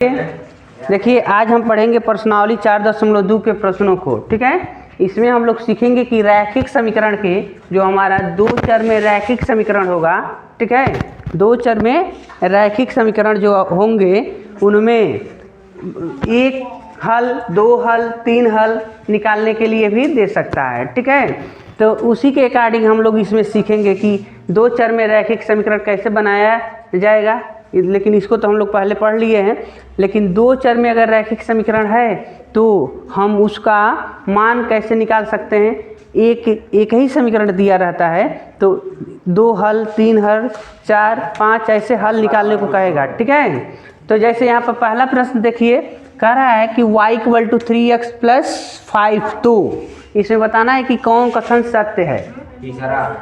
देखिए आज हम पढ़ेंगे प्रश्नावली 4.2 के प्रश्नों को। ठीक है, इसमें हम लोग सीखेंगे कि रैखिक समीकरण के जो हमारा दो चर में रैखिक समीकरण होगा। ठीक है, दो चर में रैखिक समीकरण जो होंगे उनमें एक हल, दो हल, तीन हल निकालने के लिए भी दे सकता है। ठीक है, तो उसी के अकॉर्डिंग हम लोग इसमें सीखेंगे कि दो चर में रैखिक समीकरण कैसे बनाया जाएगा। लेकिन इसको तो हम लोग पहले पढ़ लिए हैं। लेकिन दो चर में अगर रैखिक समीकरण है तो हम उसका मान कैसे निकाल सकते हैं। एक ही समीकरण दिया रहता है तो दो हल, तीन हल, चार, पाँच ऐसे हल निकालने को कहेगा। ठीक है, तो जैसे यहाँ पर पहला प्रश्न देखिए, कह रहा है कि y = 3x + 5। तो इसमें बताना है कि कौन कथन सत्य है।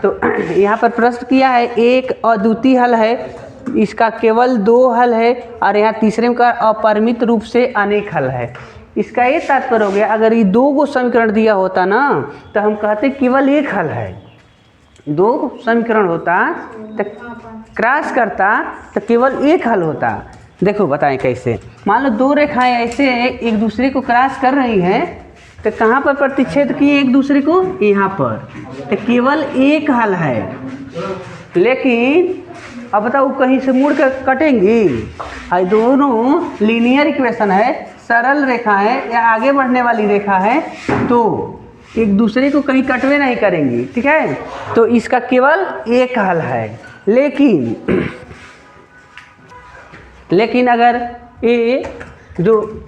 तो यहाँ पर प्रश्न किया है, एक अद्वितीय हल है, इसका केवल दो हल है, और यहाँ तीसरे का अपरिमित रूप से अनेक हल है। इसका ये तात्पर्य हो गया, अगर ये दो गो समीकरण दिया होता ना तो हम कहते केवल एक हल है। दो समीकरण होता तो क्रॉस करता तो केवल एक हल होता। देखो बताएं कैसे। मान लो दो रेखाएं ऐसे एक दूसरे को क्रॉस कर रही हैं, तो कहाँ पर प्रतिच्छेद किए एक दूसरे को, यहाँ पर, तो केवल एक हल है। लेकिन अब बताओ कहीं से मुड़ कर कटेंगी। दोनों लीनियर इक्वेशन है, सरल रेखा है या आगे बढ़ने वाली रेखा है, तो एक दूसरे को कहीं कटवे नहीं करेंगी। ठीक है, तो इसका केवल एक हल है। लेकिन अगर ये जो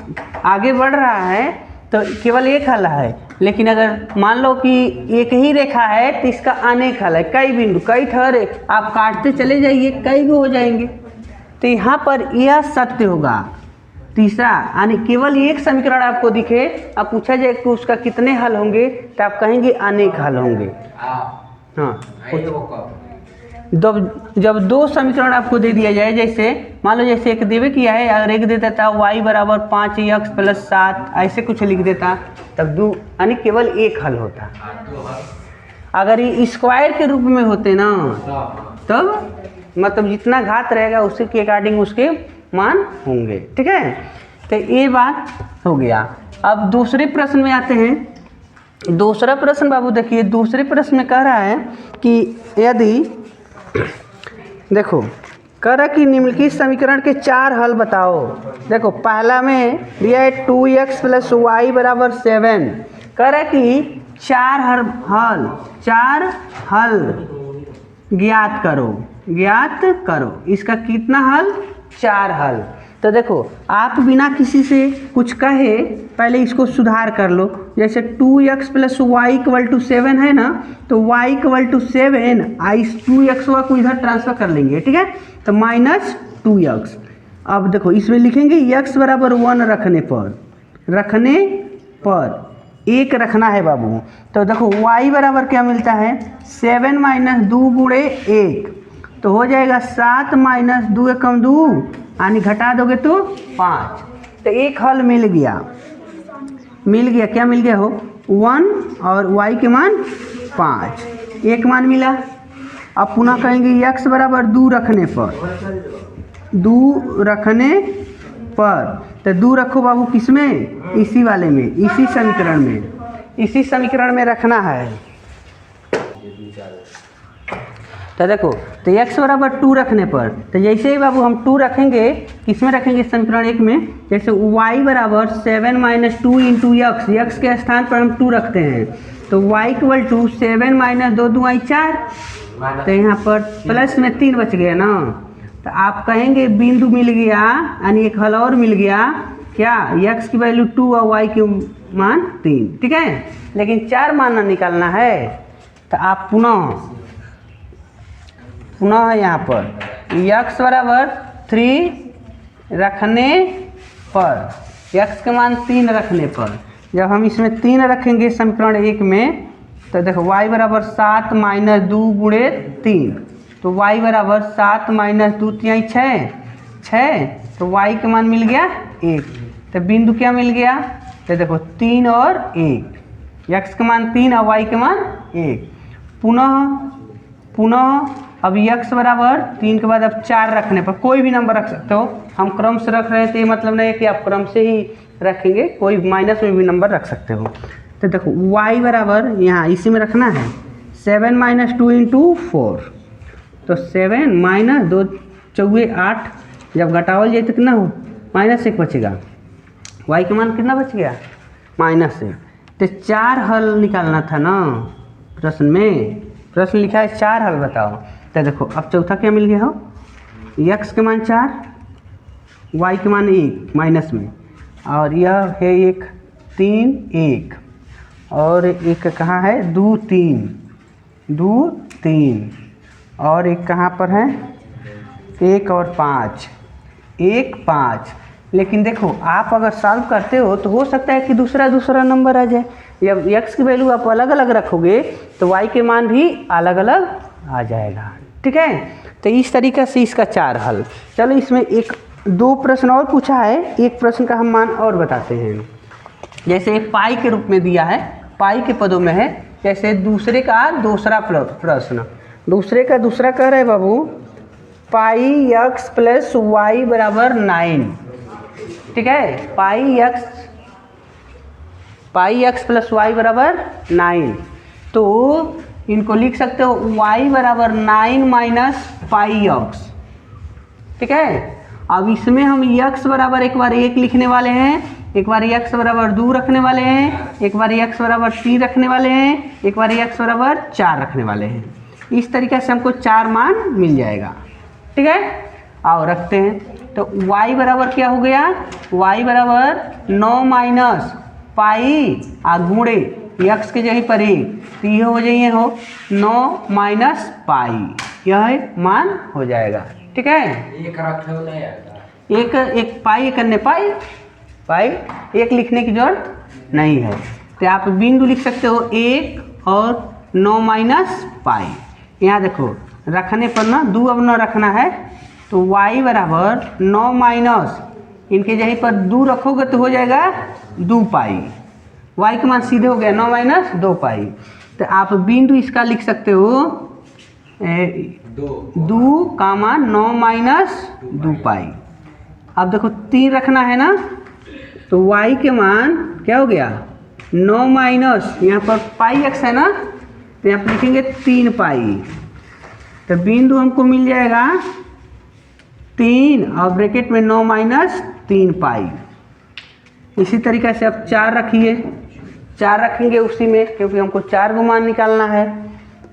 आगे बढ़ रहा है तो केवल एक हल है। लेकिन अगर मान लो कि एक ही रेखा है तो इसका अनेक हल है, कई बिंदु, कई ठहरे, आप काटते चले जाइए, कई भी हो जाएंगे। तो यहाँ पर यह सत्य होगा। तीसरा यानी केवल एक समीकरण आपको दिखे, अब पूछा जाए कि उसका कितने हल होंगे, तो आप कहेंगे अनेक हल होंगे। हाँ, जब दो समीकरण आपको दे दिया जाए, जैसे मान लो जैसे एक देवे किया है, अगर एक दे देता y = 5x + 7 ऐसे कुछ लिख देता, तब दो यानी केवल एक हल होता। अगर ये स्क्वायर के रूप में होते ना तब मतलब जितना घात रहेगा उसी के अकॉर्डिंग उसके मान होंगे। ठीक है, तो ये बात हो गया। अब दूसरे प्रश्न में आते हैं। दूसरा प्रश्न बाबू देखिए, दूसरे प्रश्न में कह रहा है कि यदि देखो कह रहा कि निम्नलिखित समीकरण के चार हल बताओ। देखो पहला में दिया है 2x + y = 7। कह रहा कि चार हल ज्ञात करो। इसका कितना हल, चार हल। तो देखो आप बिना किसी से कुछ कहे पहले इसको सुधार कर लो। जैसे 2x + y = 7 है ना, तो y = 7, इस 2x को इधर ट्रांसफर कर लेंगे। ठीक है, तो -2x। अब देखो इसमें लिखेंगे x = 1 रखने पर एक रखना है बाबू। तो देखो y बराबर क्या मिलता है, 7 - 2 × 1, तो हो जाएगा 7 - 2 = 2, यानी घटा दोगे तो 5। तो एक हल मिल गया। क्या मिल गया हो, 1 और y के मान 5, एक मान मिला। अब पुनः कहेंगे x = 2 रखने पर, तो 2 रखो बाबू किसमें, इसी वाले में, इसी समीकरण में रखना है। तो देखो, तो x = 2 रखने पर, तो जैसे ही बाबू हम 2 रखेंगे, किसमें रखेंगे, समीकरण 1 में। जैसे y = 7 - 2 × x के स्थान पर हम 2 रखते हैं, तो y = 7 - 2 × 2 = 4। तो यहाँ पर प्लस में 3 बच गया ना, तो आप कहेंगे बिंदु मिल गया, यानी एक हल और मिल गया। क्या, x की वैल्यू 2 और y की मान 3। ठीक है, लेकिन 4 मान निकालना है, तो आप पुनः यहाँ पर x = 3 रखने पर, x के मान 3 रखने पर, जब हम इसमें 3 रखेंगे समीकरण 1 में, तो देखो y = 7 - 2 × 3, तो y = 7 - 2 × 6, तो y के मान मिल गया 1। तो बिंदु क्या मिल गया, तो देखो 3 और 1, x के मान 3 और y के मान 1। पुनः अब x बराबर 3 के बाद अब 4 रखने पर कोई भी नंबर रख सकते हो। हम क्रम से रख रहे हैं तो ये मतलब नहीं है कि आप क्रम से ही रखेंगे, कोई माइनस में भी नंबर रख सकते हो। तो देखो y बराबर यहाँ इसी में रखना है 7 माइनस 2 इंटू 4, तो 7 माइनस 2 चौगे 8, जब घटावल जाए तो कितना हो -1 बचेगा। y का मान कितना बच गया -1। तो 4 हल निकालना था ना प्रश्न में, प्रश्न लिखा है 4 हल बताओ। तो देखो अब चौथा क्या मिल गया हो, x के मान 4, y के मान 1 माइनस में, और यह है एक 3 1, और एक कहाँ है 2 3, और एक कहाँ पर है 1 और 5, 1 5। लेकिन देखो आप अगर सॉल्व करते हो तो हो सकता है कि दूसरा नंबर आ जाए। जब x की वैल्यू आप अलग अलग रखोगे तो y के मान भी अलग अलग आ जाएगा। ठीक है, तो इस तरीक़े से इसका 4 हल। चलो इसमें 1-2 प्रश्न और पूछा है, एक प्रश्न का हम मान और बताते हैं। जैसे एक पाई के रूप में दिया है, पाई के पदों में है। जैसे दूसरे का दूसरा प्रश्न, दूसरे का दूसरा कह रहे हैं बाबू पाई x प्लस वाई बराबर 9। ठीक है, पाई x प्लस वाई बराबर 9, तो इनको लिख सकते हो y बराबर 9 माइनस पाई x। ठीक है, अब इसमें हम x बराबर एक बार 1 लिखने वाले हैं, एक बार x बराबर 2 रखने वाले हैं, एक बार x बराबर 3 रखने वाले हैं, एक बार x बराबर 4 रखने वाले हैं। इस तरीके से हमको 4 मान मिल जाएगा। ठीक है, आओ रखते हैं। तो y बराबर क्या हो गया, y बराबर 9 माइनस पाई आ गुणे x के जगह पर 1, तो ये हो जाइए हो 9 माइनस पाई, यह मान हो जाएगा। ठीक है, एक पाई एक अन्य पाई एक लिखने की जरूरत नहीं है। तो आप बिंदु लिख सकते हो 1 और 9 माइनस पाई। यहाँ देखो रखने पर ना 2 अब न रखना है, तो y बराबर 9 माइनस इनके जगह पर 2 रखोगे तो हो जाएगा 2 पाई। y का मान सीधे हो गया 9 माइनस 2 पाई। तो आप बिंदु इसका लिख सकते हो 2 कामा 9 माइनस 2 पाई। अब देखो 3 रखना है ना, तो y के मान क्या हो गया 9 माइनस यहाँ पर पाई x है ना, तो यहाँ पर लिखेंगे 3 पाई। तो बिंदु हमको मिल जाएगा 3 और ब्रैकेट में 9 माइनस 3 पाई। इसी तरीक़े से अब 4 रखिए, 4 रखेंगे उसी में, क्योंकि हमको 4 को मान निकालना है।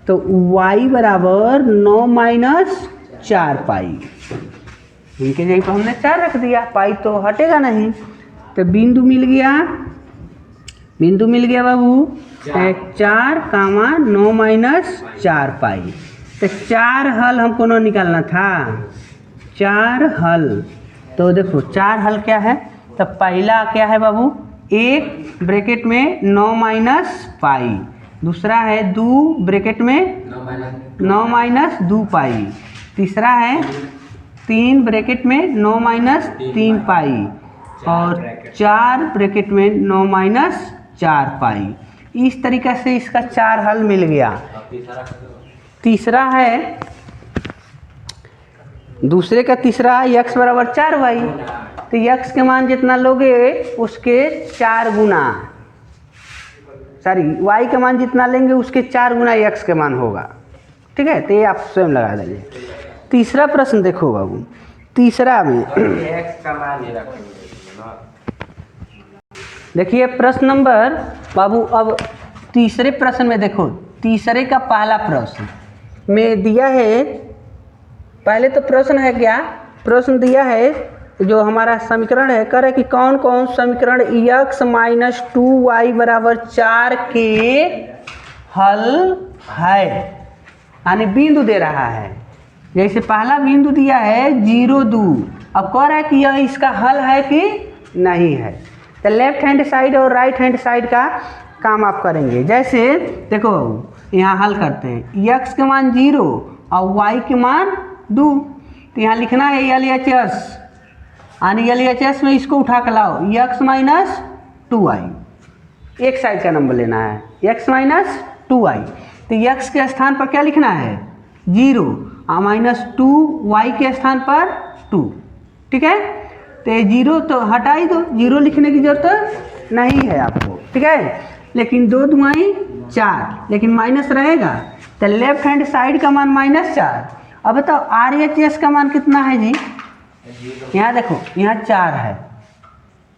तो y बराबर 9 माइनस 4 पाई, इनके जगह पर हमने 4 रख दिया, पाई तो हटेगा नहीं। तो बिंदु मिल गया बाबू 4 कामा 9 माइनस 4 पाई। तो 4 हल हमको न निकालना था, 4 हल। तो देखो 4 हल क्या है, तो पहला क्या है बाबू 1 ब्रैकेट में 9 माइनस पाई, दूसरा है 2 ब्रैकेट में 9 माइनस 2 पाई, तीसरा है 3 ब्रैकेट में 9 माइनस 3 पाई, और 4 ब्रैकेट में 9 माइनस 4 पाई। इस तरीक़े से इसका 4 हल मिल गया। तीसरा है दूसरे का तीसरा x बराबर 4y, तो x के मान जितना लोगे उसके 4 गुना, y के मान जितना लेंगे उसके 4 गुना x के मान होगा। ठीक है, तो ये आप स्वयं लगा दीजिए। तीसरा प्रश्न देखो बाबू, तीसरा में देखिए प्रश्न नंबर बाबू, अब तीसरे प्रश्न में देखो, तीसरे का पहला प्रश्न में दिया है, पहले तो प्रश्न है क्या, प्रश्न दिया है जो हमारा समीकरण है, कह रहे कि कौन कौन समीकरण x माइनस 2y बराबर 4 के हल है, यानी बिंदु दे रहा है। जैसे पहला बिंदु दिया है 0 2, अब कह रहा है कि यह इसका हल है कि नहीं है। तो लेफ्ट हैंड साइड और राइट हैंड साइड का काम आप करेंगे। जैसे देखो यहाँ हल करते हैं, x के मान 0 और y के मान 2, तो यहाँ लिखना है LHS, यानी LHS में इसको उठा कर लाओ x माइनस 2y, एक साइड का नंबर लेना है x माइनस 2y। तो x के स्थान पर क्या लिखना है 0, -2 y के स्थान पर 2, ठीक है। तो ये 0 तो हटा ही दो, 0 लिखने की जरूरत नहीं है आपको, ठीक है। लेकिन 2 दूनी 4, लेकिन माइनस रहेगा, तो लेफ्ट हैंड साइड का मान -4। अब बताओ RHS का मान कितना है जी? यहाँ देखो, यहाँ 4 है,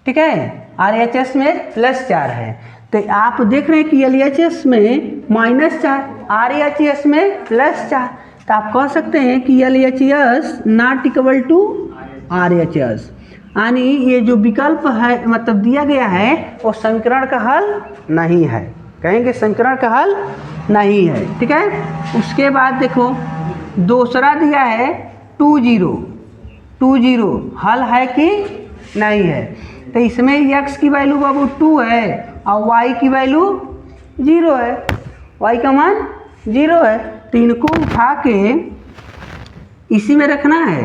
ठीक है। RHS में +4 है, तो आप देख रहे हैं कि LHS में -4, RHS में +4, तो आप कह सकते हैं कि LHS not equal to RHS, यानी ये जो विकल्प है मतलब दिया गया है वो समीकरण का हल नहीं है, कहेंगे समीकरण का हल नहीं है, ठीक है। उसके बाद देखो दूसरा दिया है 2 0 हल है कि नहीं है? तो इसमें x की वैल्यू बाबू 2 है और y की वैल्यू 0 है, y का मान 0 है। तो इनको उठा के इसी में रखना है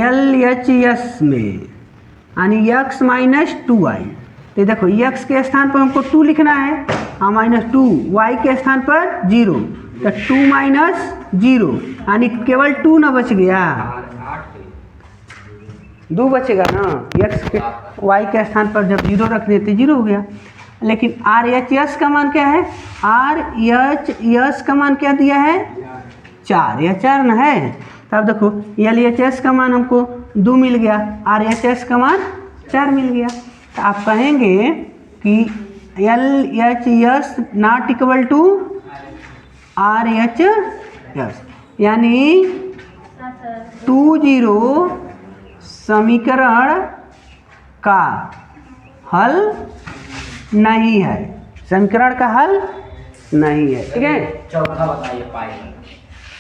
LHS में, यानी x - 2y। तो देखो x के स्थान पर हमको 2 लिखना है और -2, y के स्थान पर 0, तो 2 - 0 यानी केवल 2 ना बच गया, 2 बचेगा ना। x के y के स्थान पर जब 0 रख देते 0 हो गया। लेकिन RHS का मान क्या है? RHS का मान क्या दिया है? 4, यह 4 ना है। तब देखो LHS का मान हमको 2 मिल गया, RHS का मान 4 मिल गया। तो आप कहेंगे कि LHS not equal to RHS, यानी 2 0 समीकरण का हल नहीं है, समीकरण का हल नहीं है, ठीक है। चौथा बताइए पाई।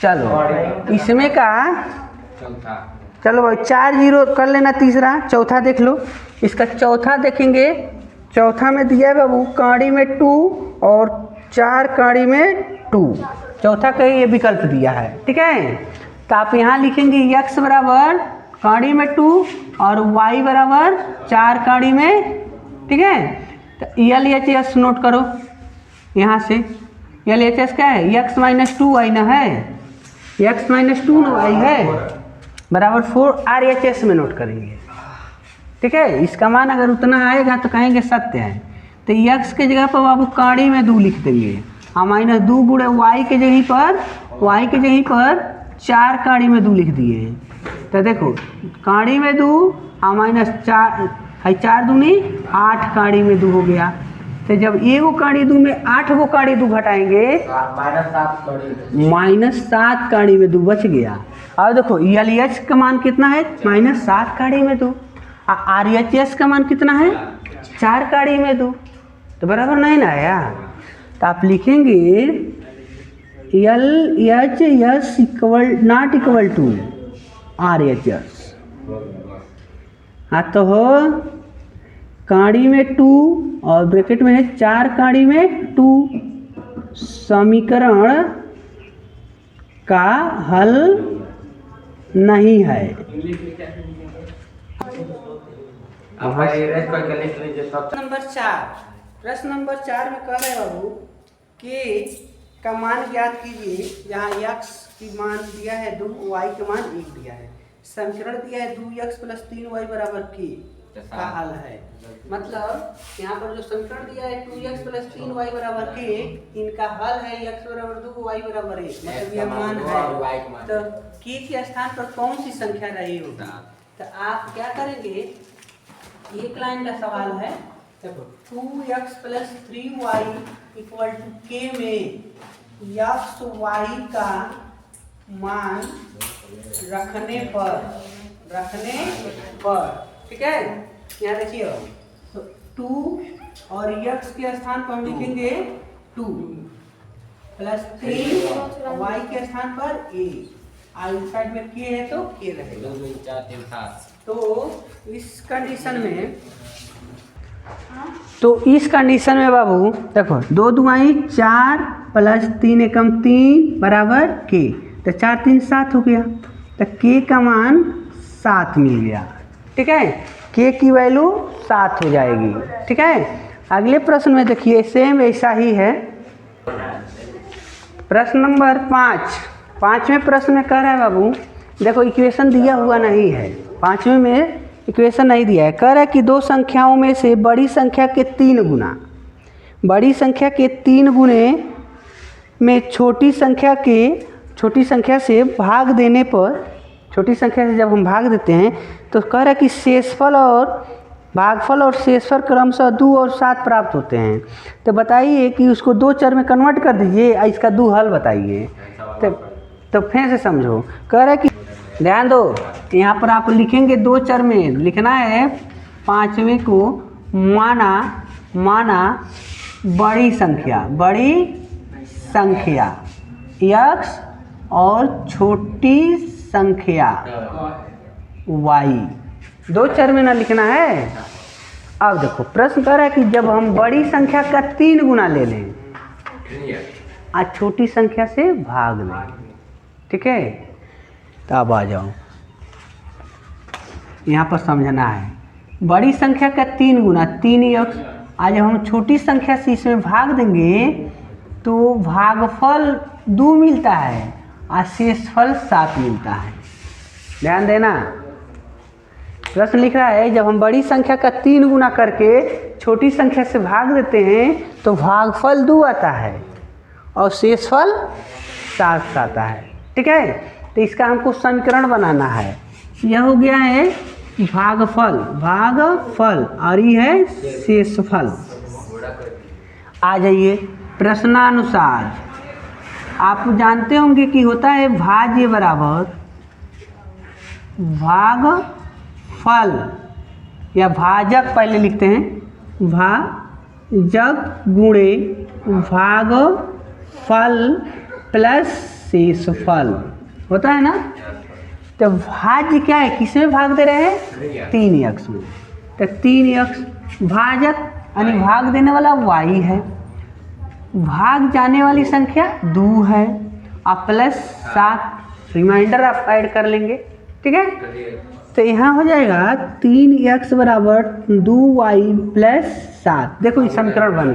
चलो इसमें का चौथा, चलो भाई 4 0 कर लेना, तीसरा चौथा देख लो। इसका चौथा देखेंगे, चौथा में दिया है बाबू काड़ी में 2 और 4 काड़ी में 2, चौथा का ये विकल्प दिया है, ठीक है। तो आप यहाँ लिखेंगे x बराबर काड़ी में 2 और y बराबर 4 काड़ी में, ठीक है। तो LHS नोट करो यहाँ से, LHS क्या है? x - 2y ना है, x - 2 y है बराबर 4, RHS में नोट करेंगे, ठीक है। इसका मान अगर उतना आएगा तो कहेंगे सत्य है। तो x के जगह पर बाबू काड़ी में 2 लिख देंगे और -2 गुणे y के जगह पर 4 काड़ी में 2 लिख दिए। तो देखो काड़ी में 2 और -4 है, 4 दूनी 8 काड़ी में 2 हो गया। तो जब एगो काड़ी 2 में 8 गो काड़ी 2 घटाएंगे, -7 काड़ी में 2 बच गया। अब देखो LH का मान कितना है? -7 काड़ी में 2, और RHS का मान कितना है? 4 काड़ी में 2, तो बराबर नहीं ना आया। तो आप लिखेंगे LHS not equal to RHS। हाँ तो हो काड़ी में 2 और ब्रैकेट में है 4 काड़ी में 2, समीकरण का हल नहीं है। प्रश्न नंबर 4 में कह रहे बाबू कि का मान ज्ञात कीजिए, जहाँ x की मान दिया है 2, y का मान 1 दिया है, समीकरण दिया है 2x + 3y बराबर k का हल है। मतलब यहाँ पर जो समीकरण दिया है 2x + 3y बराबर k, इनका हल है x बराबर 2, y बराबर 1, मतलब यह मान है। तो k के स्थान पर कौन सी संख्या रही होगी? तो आप क्या करेंगे, एक लाइन का सवाल है, देखो 2x + 3y = k में x y का मान रखने पर, ठीक है। यहाँ देखिए तो 2 और x के स्थान पर हम लिखेंगे 2 + 3 y के स्थान पर a, इस साइड में k है तो k रहेगा। तो इस कंडीशन में बाबू देखो 2 दूनी 4 + 3 एकम 3 बराबर k, तो 4 3 7 हो गया, तो k का मान 7 मिल गया, ठीक है। k की वैल्यू 7 हो जाएगी, ठीक है। अगले प्रश्न में देखिए सेम ऐसा ही है। प्रश्न नंबर 5 5वें प्रश्न में कह रहा है बाबू, देखो इक्वेशन दिया हुआ नहीं है, 5वें में इक्वेशन नहीं दिया है। कह रहा है कि दो संख्याओं में से बड़ी संख्या के 3 गुना, बड़ी संख्या के 3 गुने में छोटी संख्या से भाग देने पर, छोटी संख्या से जब हम भाग देते हैं तो कह रहा है कि शेषफल और भागफल और शेषफल क्रमशः 2 और 7 प्राप्त होते हैं। तो बताइए कि उसको 2 चर में कन्वर्ट कर दीजिए, इसका 2 हल बताइए। तो फिर से समझो, कह रहा है कि ध्यान दो, यहाँ पर आप लिखेंगे 2 चर में लिखना है 5वें को माना बड़ी संख्या x और छोटी संख्या y, 2 चर में ना लिखना है। अब देखो प्रश्न कह रहा है कि जब हम बड़ी संख्या का 3 गुना ले लें और छोटी संख्या से भाग लें, ठीक है। तो अब आ जाओ, यहाँ पर समझना है, बड़ी संख्या का 3 गुना 3x, आज जब हम छोटी संख्या से इसमें भाग देंगे तो भागफल 2 मिलता है और शेषफल 7 मिलता है। ध्यान देना, प्रश्न लिख रहा है जब हम बड़ी संख्या का 3 गुना करके छोटी संख्या से भाग देते हैं तो भागफल 2 आता है और शेषफल 7 आता है, ठीक है। तो इसका हमको समीकरण बनाना है। यह हो गया है भागफल और ये है शेषफल। आ जाइए प्रश्नानुसार, आप जानते होंगे कि होता है भाज्य बराबर भागफल या भाजक, पहले लिखते हैं भाजक गुणे भागफल प्लस शेषफल, होता है ना। तो भाज्य क्या है, किसमें भाग दे रहे हैं 3x में, तो 3x भाजक यानी भाग देने वाला y है, भाग जाने वाली संख्या 2 है और प्लस 7 रिमाइंडर आप ऐड कर लेंगे, ठीक है। तो यहाँ हो जाएगा 3x बराबर 2y प्लस 7। देखो ये समीकरण बन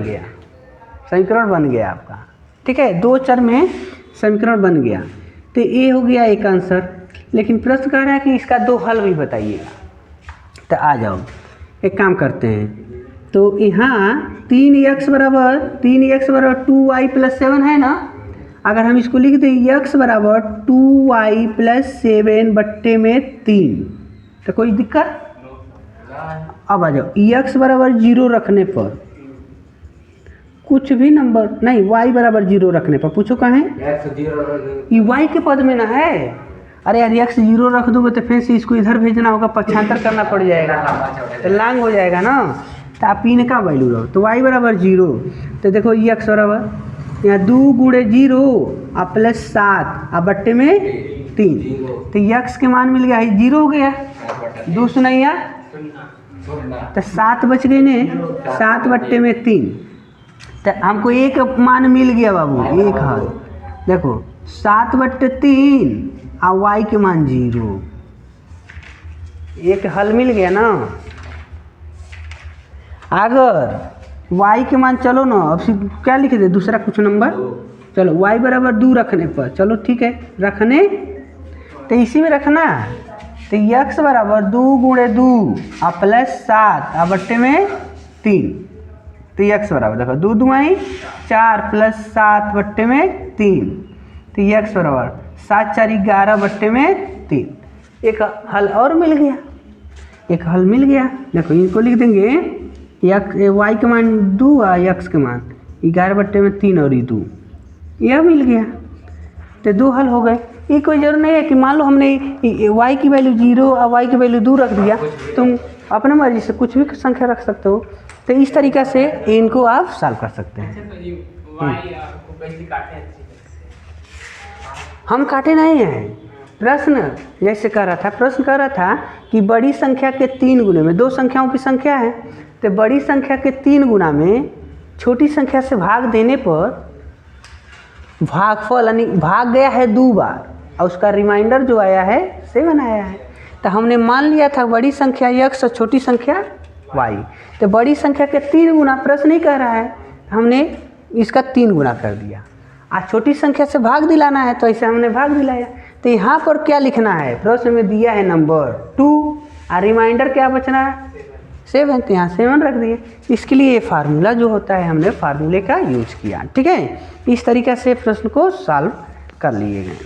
गया आपका, ठीक है। 2 चर में समीकरण बन गया। तो ये हो गया एक आंसर, लेकिन प्रश्न कह रहा है कि इसका 2 हल भी बताइएगा। तो आ जाओ एक काम करते हैं, तो यहाँ 3x बराबर 2y प्लस 7 है ना। अगर हम इसको लिख दें x बराबर 2y प्लस 7 बट्टे में 3, तो कोई दिक्कत। अब आ जाओ x बराबर 0 रखने पर, कुछ भी नंबर नहीं, y बराबर 0 रखने पर, पूछो कहाँ है ये y के पद में ना है। अरे यार x 0 रख दोगे तो फिर से इसको इधर भेजना होगा, पक्षांतर करना पड़ जाएगा, तो लांग हो जाएगा ना। तो आप इनका वैल्यू रहो, तो y बराबर 0, तो देखो x बराबर यहाँ 2 गुणे 0 और प्लस 7 और बट्टे में 3, तो x के मान मिल गया, 0 हो गया, 2 सुनाइया तो 7 बच गए ने, 7 बट्टे में 3, तो हमको एक मान मिल गया बाबू, एक हल। देखो 7 बट्टे 3 और y के मान 0, एक हल मिल गया ना। अगर y के मान, चलो ना अब क्या लिख दे दूसरा कुछ नंबर, चलो y बराबर 2 रखने पर, चलो ठीक है रखने, तो इसी में रखना। तो x बराबर 2 गुणे 2 और प्लस 7 और बट्टे में 3, तो x बराबर देखो 2 2 4 प्लस 7 बट्टे में 3, तो x बराबर 7 4 11 बट्टे में 3। एक हल और मिल गया, एक हल मिल गया। देखो इनको लिख देंगे y के मान 2 और x के मान 11 बट्टे में 3 और 2, यह मिल गया। तो 2 हल हो गए। ये कोई जरूर नहीं है कि मान लो हमने y की वैल्यू 0 और y की वैल्यू 2 रख दिया, तुम अपने मर्जी से कुछ भी संख्या रख सकते हो। तो इस तरीक़ा से इनको आप सॉल्व कर सकते हैं। हम काटे नहीं हैं, प्रश्न जैसे कह रहा था, प्रश्न कह रहा था कि बड़ी संख्या के 3 गुने में, 2 संख्याओं की संख्या है, तो बड़ी संख्या के 3 गुना में छोटी संख्या से भाग देने पर भागफल यानी भाग गया है 2 बार और उसका रिमाइंडर जो आया है 7 आया है। तो हमने मान लिया था बड़ी संख्या x और छोटी संख्या y, तो बड़ी संख्या के 3 गुना प्रश्न नहीं कह रहा है, हमने इसका 3 गुना कर दिया। आज छोटी संख्या से भाग दिलाना है तो ऐसे हमने भाग दिलाया। तो यहाँ पर क्या लिखना है, प्रश्न में दिया है नंबर 2 और रिमाइंडर क्या बचना है 7, तो यहाँ 7 रख दिए। इसके लिए ये फार्मूला जो होता है हमने फार्मूले का यूज किया। ठीक है, इस तरीक़े से प्रश्न को सॉल्व कर लिए गए।